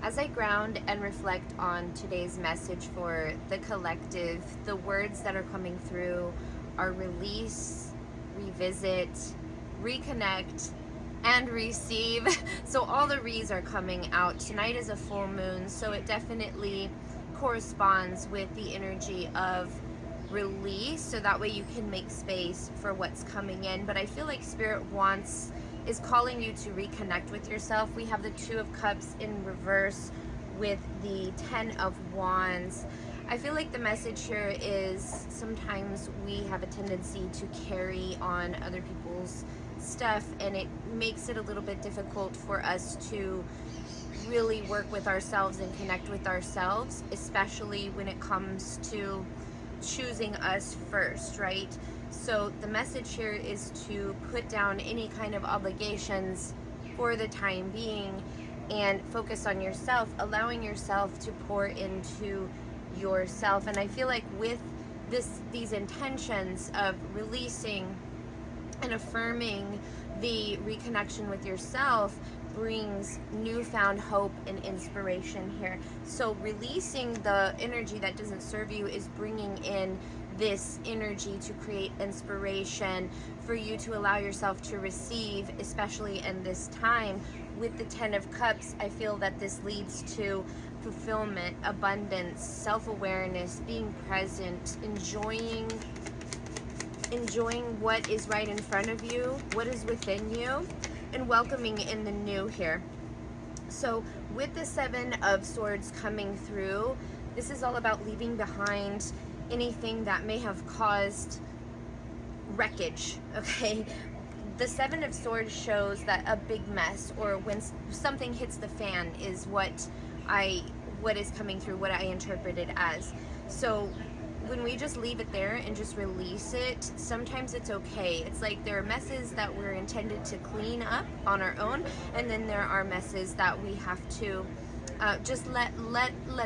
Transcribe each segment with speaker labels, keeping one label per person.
Speaker 1: As I ground and reflect on today's message for the collective, the words that are coming through are release, revisit, reconnect, and receive. So all the re's are coming out. Tonight is a full moon, so it definitely corresponds with the energy of release, so that way you can make space for what's coming in. But I feel like Spirit is calling you to reconnect with yourself. We have the Two of Cups in reverse with the Ten of Wands. I feel like the message here is sometimes we have a tendency to carry on other people's stuff, and it makes it a little bit difficult for us to really work with ourselves and connect with ourselves, especially when it comes to choosing us first, right? So the message here is to put down any kind of obligations for the time being and focus on yourself, allowing yourself to pour into yourself. And I feel like with these intentions of releasing and affirming the reconnection with yourself brings newfound hope and inspiration here. So releasing the energy that doesn't serve you is bringing in this energy to create inspiration for you to allow yourself to receive, especially in this time. With the Ten of Cups, I feel that this leads to fulfillment, abundance, self-awareness, being present, enjoying what is right in front of you, what is within you, and welcoming in the new here. So with the Seven of Swords coming through, this is all about leaving behind anything that may have caused wreckage, okay? The Seven of Swords shows that a big mess, or when something hits the fan, is what is coming through, what I interpret it as. So when we just leave it there and just release it, sometimes it's okay. It's like there are messes that we're intended to clean up on our own, and then there are messes that we have to just let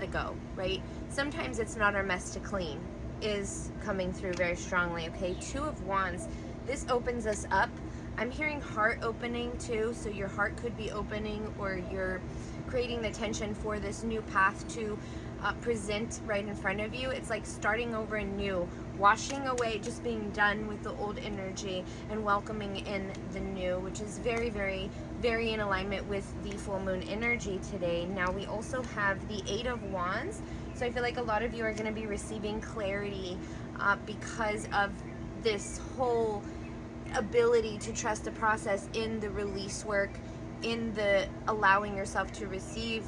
Speaker 1: it go, right? Sometimes it's not our mess to clean is coming through very strongly, okay? Two of Wands, this opens us up. I'm hearing heart opening too, so your heart could be opening, or you're creating the tension for this new path to present right in front of you. It's like starting over anew, washing away, just being done with the old energy and welcoming in the new, which is very, very, very in alignment with the full moon energy today. Now we also have the Eight of Wands. So I feel like a lot of you are going to be receiving clarity because of this whole ability to trust the process in the release work, in the allowing yourself to receive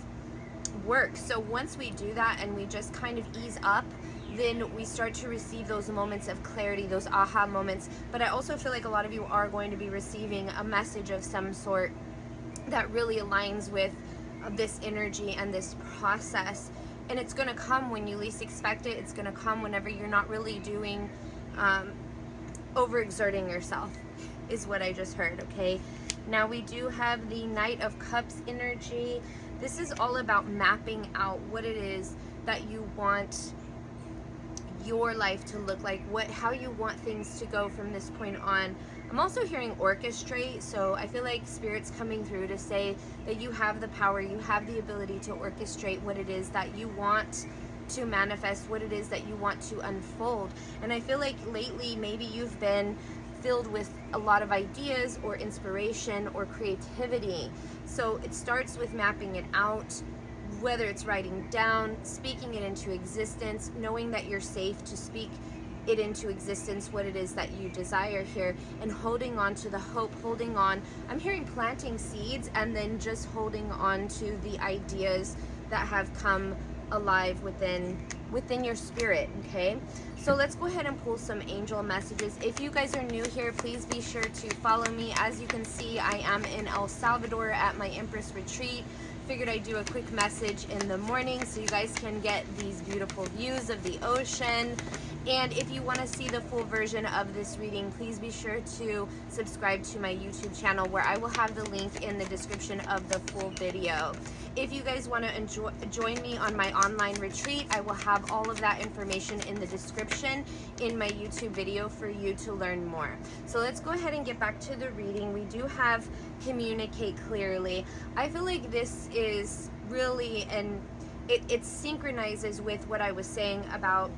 Speaker 1: work. So once we do that and we just kind of ease up, then we start to receive those moments of clarity, those aha moments. But I also feel like a lot of you are going to be receiving a message of some sort that really aligns with this energy and this process. And it's going to come when you least expect it. It's going to come whenever you're not really doing overexerting yourself, is what I just heard, okay? Now we do have the Knight of Cups energy. This is all about mapping out what it is that you want your life to look like, how you want things to go from this point on. I'm also hearing orchestrate, so I feel like Spirit's coming through to say that you have the power, you have the ability to orchestrate what it is that you want to manifest, what it is that you want to unfold. And I feel like lately maybe you've been filled with a lot of ideas or inspiration or creativity. So it starts with mapping it out, whether it's writing down, speaking it into existence, knowing that you're safe to speak it into existence, what it is that you desire here, and holding on to the hope, holding on. I'm hearing planting seeds and then just holding on to the ideas that have come alive within your spirit, okay? So let's go ahead and pull some angel messages. If you guys are new here, please be sure to follow me. As you can see, I am in El Salvador at my Empress Retreat. Figured I'd do a quick message in the morning so you guys can get these beautiful views of the ocean. And if you want to see the full version of this reading, please be sure to subscribe to my YouTube channel, where I will have the link in the description of the full video. If you guys want to join me on my online retreat, I will have all of that information in the description in my YouTube video for you to learn more. So let's go ahead and get back to the reading. We do have communicate clearly. I feel like this is really, and it synchronizes with what I was saying about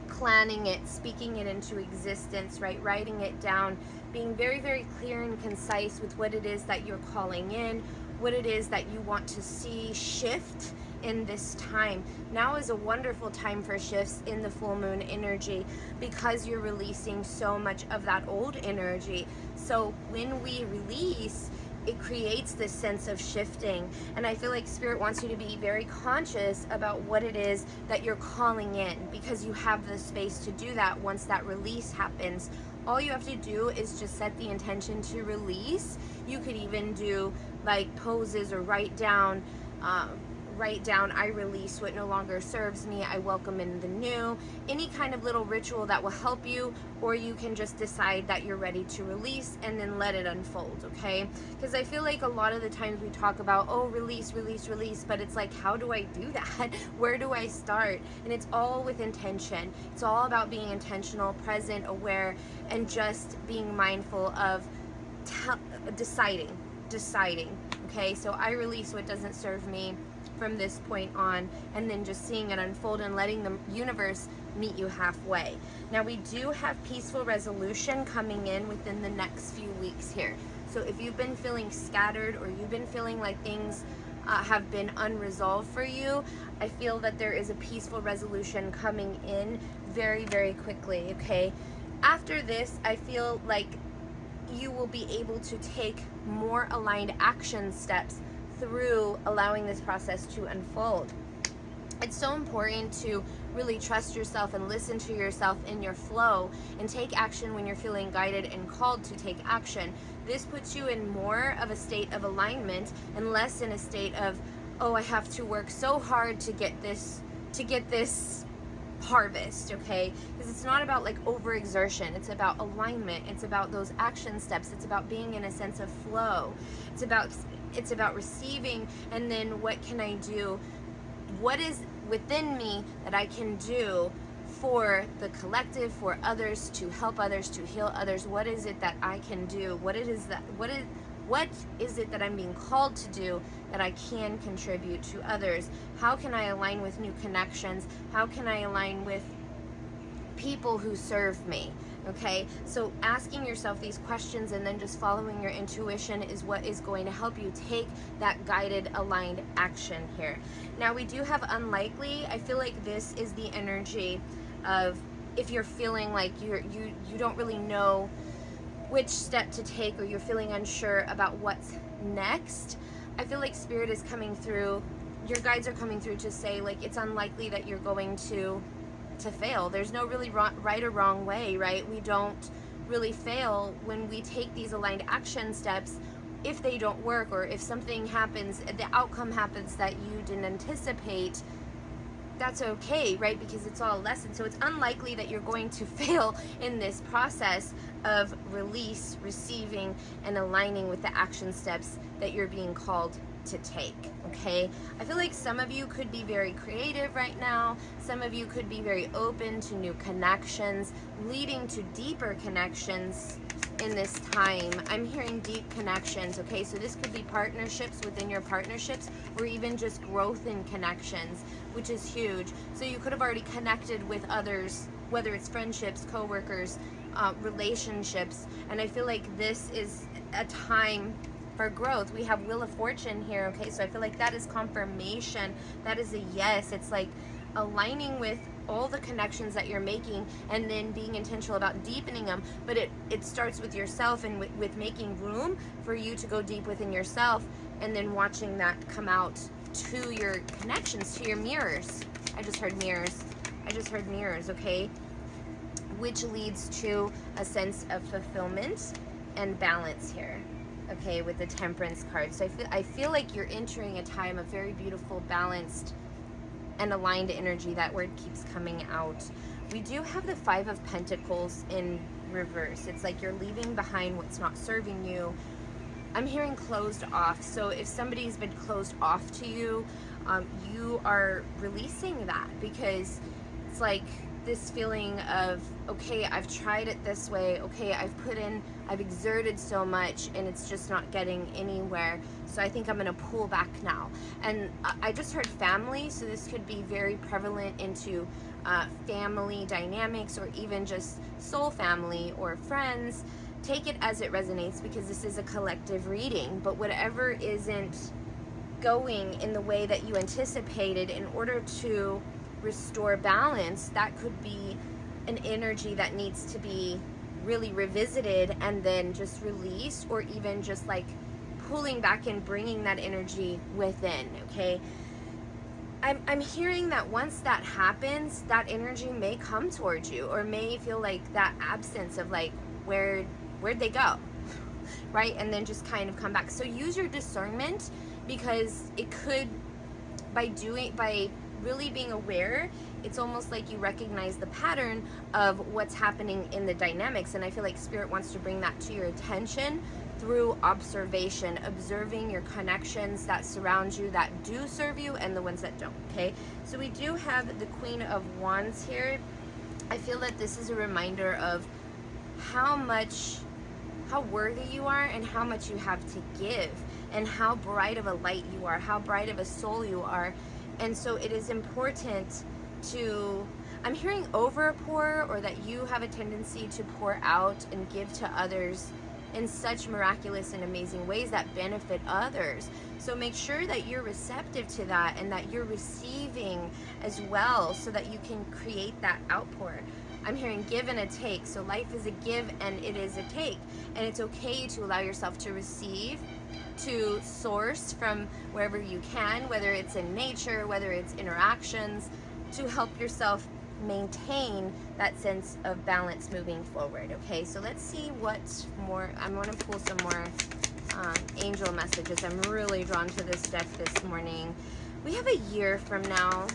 Speaker 1: planning it, speaking it into existence, right? Writing it down, being very, very clear and concise with what it is that you're calling in, what it is that you want to see shift in this time. Now is a wonderful time for shifts in the full moon energy because you're releasing so much of that old energy. So when we release, it creates this sense of shifting. And I feel like Spirit wants you to be very conscious about what it is that you're calling in, because you have the space to do that once that release happens. All you have to do is just set the intention to release. You could even do like poses or write down, I release what no longer serves me, I welcome in the new. Any kind of little ritual that will help you, or you can just decide that you're ready to release and then let it unfold, okay? Because I feel like a lot of the times we talk about, oh, release, release, release, but it's like, how do I do that? Where do I start? And it's all with intention. It's all about being intentional, present, aware, and just being mindful of deciding, okay? So I release what doesn't serve me from this point on, and then just seeing it unfold and letting the universe meet you halfway. Now we do have peaceful resolution coming in within the next few weeks here. So if you've been feeling scattered, or you've been feeling like things have been unresolved for you, I feel that there is a peaceful resolution coming in very, very quickly, okay? After this, I feel like you will be able to take more aligned action steps through allowing this process to unfold. It's so important to really trust yourself and listen to yourself in your flow, and take action when you're feeling guided and called to take action. This puts you in more of a state of alignment and less in a state of, oh, I have to work so hard to get this harvest, okay? Because it's not about like overexertion. It's about alignment. It's about those action steps. It's about being in a sense of flow. It's about receiving, and then what can I do? What is within me that I can do for the collective, for others, to help others, to heal others? What is it that I can do? What is it that I'm being called to do that I can contribute to others? How can I align with new connections? How can I align with people who serve me? Okay, so asking yourself these questions and then just following your intuition is what is going to help you take that guided, aligned action here. Now we do have unlikely. I feel like this is the energy of, if you're feeling like you don't really know which step to take, or you're feeling unsure about what's next. I feel like Spirit is coming through, your guides are coming through to say, like, it's unlikely that you're going to fail. There's no really right or wrong way, right? We don't really fail when we take these aligned action steps. If they don't work, or if something happens, the outcome happens that you didn't anticipate, that's okay, right? Because it's all a lesson. So it's unlikely that you're going to fail in this process of release, receiving, and aligning with the action steps that you're being called to take, okay? I feel like some of you could be very creative right now. Some of you could be very open to new connections, leading to deeper connections in this time. I'm hearing deep connections, okay? So this could be partnerships within your partnerships, or even just growth in connections, which is huge. So you could have already connected with others, whether it's friendships, co-workers, relationships, and I feel like this is a time for growth. We have Wheel of Fortune here, okay? So I feel like that is confirmation. That is a yes. It's like aligning with all the connections that you're making, and then being intentional about deepening them. But it starts with yourself, and with making room for you to go deep within yourself, and then watching that come out to your connections, to your mirrors. I just heard mirrors, okay? Which leads to a sense of fulfillment and balance here, okay, with the Temperance card. So I feel like you're entering a time of very beautiful, balanced, and aligned energy. That word keeps coming out. We do have the Five of Pentacles in reverse. It's like you're leaving behind what's not serving you. I'm hearing closed off. So if somebody's been closed off to you, you are releasing that, because it's like this feeling of, okay, I've tried it this way, okay, I've exerted so much and it's just not getting anywhere, so I think I'm gonna pull back now. And I just heard family, so this could be very prevalent into family dynamics, or even just soul family or friends. Take it as it resonates, because this is a collective reading. But whatever isn't going in the way that you anticipated, in order to restore balance, that could be an energy that needs to be really revisited and then just released, or even just like pulling back and bringing that energy within. Okay, I'm hearing that once that happens, that energy may come towards you, or may feel like that absence of like, where'd they go, right? And then just kind of come back. So use your discernment, because it could, by really being aware, it's almost like you recognize the pattern of what's happening in the dynamics. And I feel like Spirit wants to bring that to your attention through observation, observing your connections that surround you, that do serve you, and the ones that don't. Okay, so we do have the Queen of Wands here. I feel that this is a reminder of how worthy you are, and how much you have to give, and how bright of a light you are, how bright of a soul you are. And so it is important to, I'm hearing overpour, or that you have a tendency to pour out and give to others in such miraculous and amazing ways that benefit others. So make sure that you're receptive to that, and that you're receiving as well, so that you can create that outpour. I'm hearing give and a take. So life is a give and it is a take. And it's okay to allow yourself to receive, to source from wherever you can, whether it's in nature, whether it's interactions, to help yourself maintain that sense of balance moving forward. Okay, so let's see what more. I'm going to pull some more angel messages. I'm really drawn to this deck this morning. We have a year from now.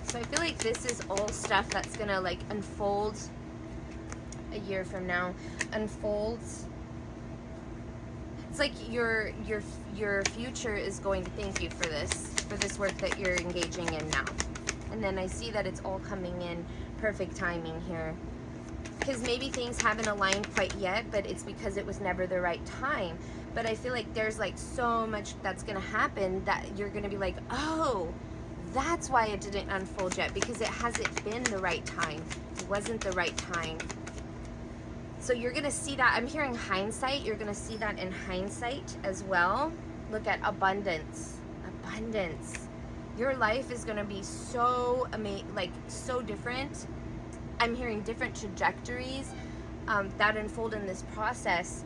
Speaker 1: So I feel like this is all stuff that's gonna like unfold a year from now. Unfolds. It's like your future is going to thank you for this work that you're engaging in now. And then I see that it's all coming in perfect timing here. Because maybe things haven't aligned quite yet, but it's because it was never the right time. But I feel like there's like so much that's gonna happen that you're gonna be like, oh, that's why it didn't unfold yet, because it hasn't been the right time. It wasn't the right time. So you're going to see that. I'm hearing hindsight. You're going to see that in hindsight as well. Look at abundance. Abundance. Your life is going to be so amazing, like so different. I'm hearing different trajectories that unfold in this process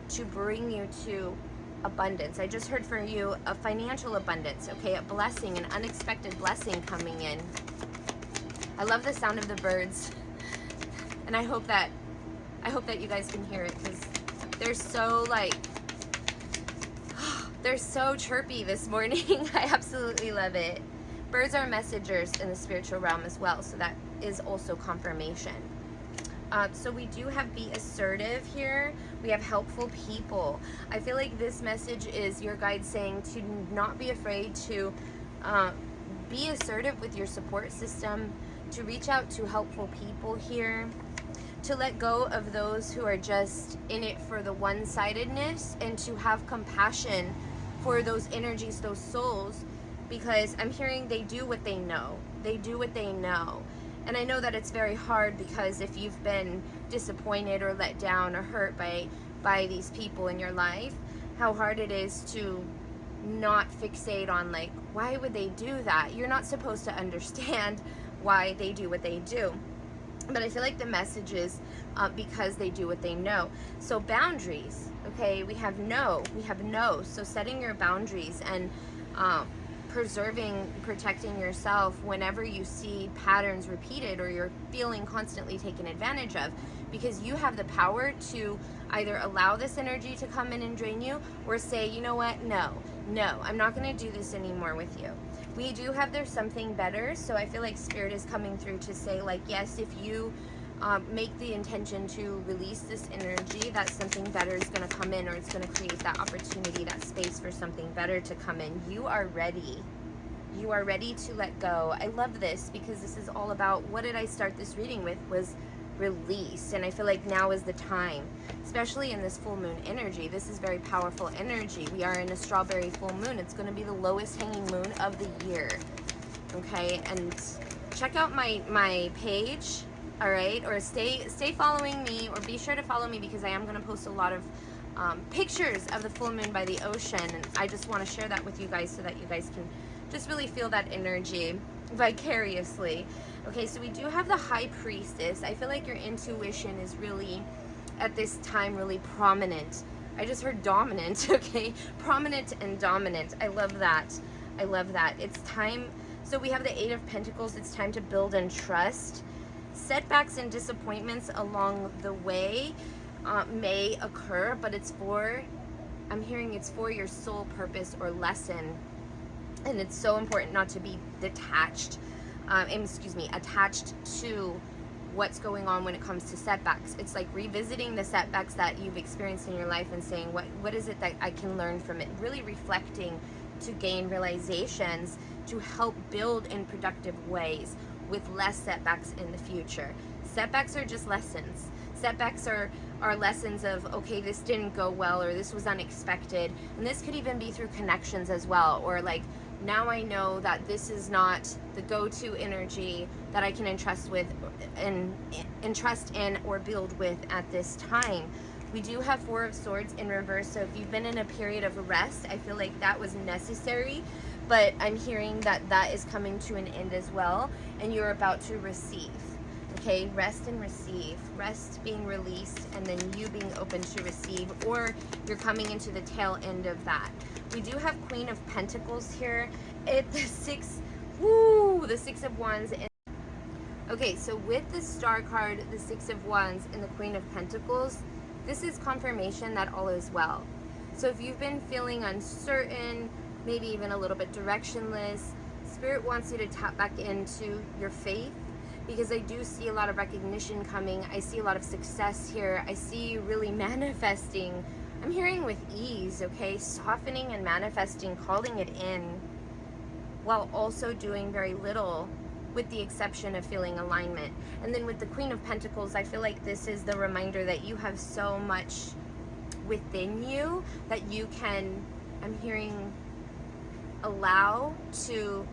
Speaker 1: to bring you to abundance. I just heard for you a financial abundance, okay? A blessing, an unexpected blessing coming in. I love the sound of the birds, and I hope that you guys can hear it, because they're so like they're so chirpy this morning. I absolutely love it. Birds are messengers in the spiritual realm as well, so that is also confirmation. So we do have be assertive here. We have helpful people. I feel like this message is your guide saying to not be afraid to be assertive with your support system, to reach out to helpful people here, to let go of those who are just in it for the one-sidedness, and to have compassion for those energies, those souls, because I'm hearing they do what they know. They do what they know. And I know that it's very hard, because if you've been disappointed or let down or hurt by these people in your life, how hard it is to not fixate on like, why would they do that? You're not supposed to understand why they do what they do. But I feel like the message is because they do what they know. So boundaries, okay, we have no. So setting your boundaries and protecting yourself whenever you see patterns repeated, or you're feeling constantly taken advantage of, because you have the power to either allow this energy to come in and drain you, or say, you know what, no, I'm not going to do this anymore with you. We do have There's Something Better, so I feel like Spirit is coming through to say, like, yes, if you make the intention to release this energy, that something better is going to come in, or it's going to create that opportunity, that space for something better to come in. You are ready. You are ready to let go. I love this because this is all about, what did I start this reading with, was release. And I feel like now is the time, especially in this full moon energy. This is very powerful energy. We are in a strawberry full moon. It's going to be the lowest hanging moon of the year. Okay, and check out my page, all right, or stay following me, or be sure to follow me, because I am going to post a lot of pictures of the full moon by the ocean, and I just want to share that with you guys so that you guys can just really feel that energy vicariously. Okay, so we do have the High Priestess. I feel like your intuition is really, at this time, really prominent. I just heard dominant, okay? Prominent and dominant. I love that. I love that. It's time. So we have the Eight of Pentacles. It's time to build and trust. Setbacks and disappointments along the way may occur, but it's for, I'm hearing it's for your soul purpose or lesson. And it's so important not to be detached, attached to what's going on when it comes to setbacks. It's like revisiting the setbacks that you've experienced in your life and saying, what is it that I can learn from it? Really reflecting to gain realizations to help build in productive ways with less setbacks in the future. Setbacks are just lessons. Setbacks are lessons of, okay, this didn't go well, or this was unexpected. And this could even be through connections as well, or like, now I know that this is not the go-to energy that I can entrust in or build with at this time. We do have Four of Swords in reverse, so if you've been in a period of rest, I feel like that was necessary, but I'm hearing that that is coming to an end as well, and you're about to receive. Okay, rest and receive. Rest being released, and then you being open to receive, or you're coming into the tail end of that. We do have Queen of Pentacles here. The Six of Wands. Okay, so with the Star card, the Six of Wands, and the Queen of Pentacles, this is confirmation that all is well. So if you've been feeling uncertain, maybe even a little bit directionless, Spirit wants you to tap back into your faith, because I do see a lot of recognition coming. I see a lot of success here. I see you really manifesting. I'm hearing with ease, okay? Softening and manifesting, calling it in, while also doing very little, with the exception of feeling alignment. And then with the Queen of Pentacles, I feel like this is the reminder that you have so much within you that you can, I'm hearing, allow to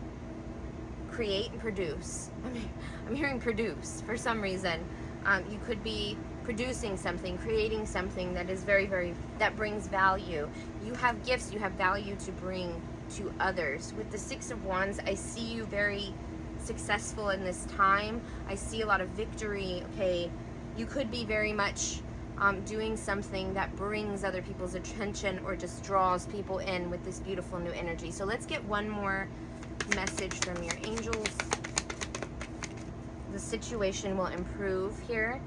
Speaker 1: create and produce. I'm hearing produce for some reason. You could be producing something, creating something that is very, very, that brings value. You have gifts, you have value to bring to others. With the Six of Wands, I see you very successful in this time. I see a lot of victory. Okay, you could be very much doing something that brings other people's attention or just draws people in with this beautiful new energy. So let's get one more message from your angels. The situation will improve here.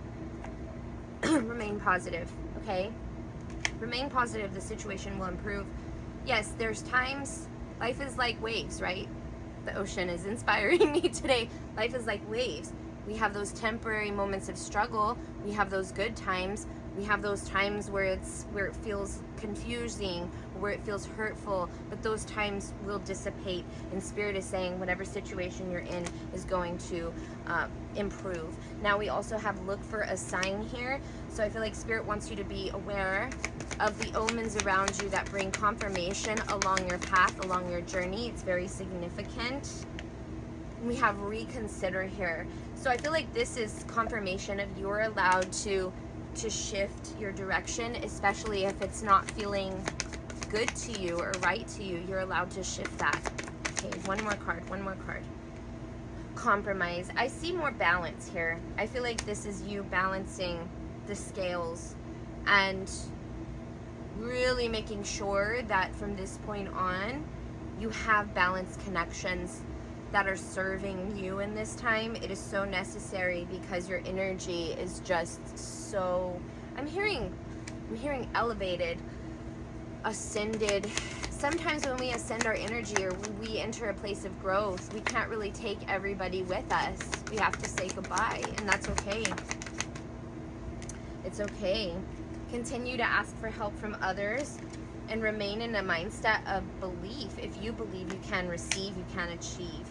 Speaker 1: Remain positive, okay? Remain positive, the situation will improve. Yes, there's times, life is like waves, right? The ocean is inspiring me today. Life is like waves. We have those temporary moments of struggle. We have those good times. We have those times where it feels confusing, where it feels hurtful, but those times will dissipate, and Spirit is saying whatever situation you're in is going to improve. Now we also have look for a sign here. So I feel like Spirit wants you to be aware of the omens around you that bring confirmation along your path, along your journey. It's very significant. We have reconsider here. So I feel like this is confirmation of you're allowed to shift your direction, especially if it's not feeling good to you or right to you. You're allowed to shift that. Okay, one more card. Compromise. I see more balance here. I feel like this is you balancing the scales and really making sure that from this point on you have balanced connections that are serving you in this time. It is so necessary because your energy is just so, I'm hearing elevated, ascended. Sometimes when we ascend our energy or when we enter a place of growth, we can't really take everybody with us. We have to say goodbye, and that's okay. It's okay. Continue to ask for help from others. and remain in a mindset of belief. If you believe, you can receive, you can achieve.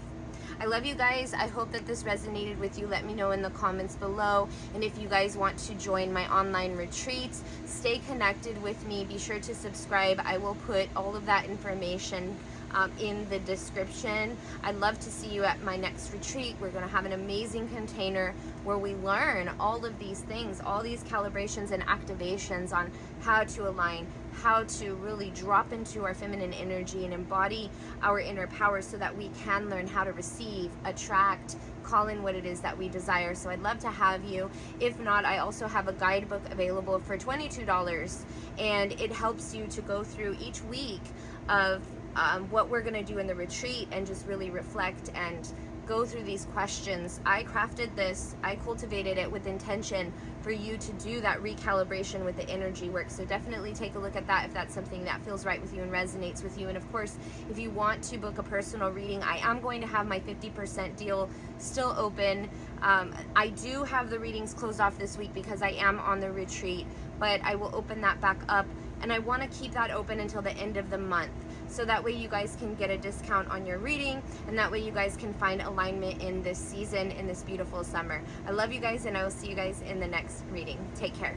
Speaker 1: I love you guys. I hope that this resonated with you. Let me know in the comments below. And if you guys want to join my online retreats, stay connected with me. Be sure to subscribe. I will put all of that information in the description. I'd love to see you at my next retreat. We're going to have an amazing container where we learn all of these things, all these calibrations and activations on how to align, how to really drop into our feminine energy and embody our inner power so that we can learn how to receive, attract, call in what it is that we desire. So I'd love to have you. If not, I also have a guidebook available for $22, and it helps you to go through each week of what we're going to do in the retreat and just really reflect and go through these questions. I crafted this, I cultivated it with intention for you to do that recalibration with the energy work. So definitely take a look at that if that's something that feels right with you and resonates with you. And of course, if you want to book a personal reading, I am going to have my 50% deal still open. I do have the readings closed off this week because I am on the retreat, but I will open that back up, and I want to keep that open until the end of the month. So that way you guys can get a discount on your reading, and that way you guys can find alignment in this season, in this beautiful summer. I love you guys, and I will see you guys in the next reading. Take care.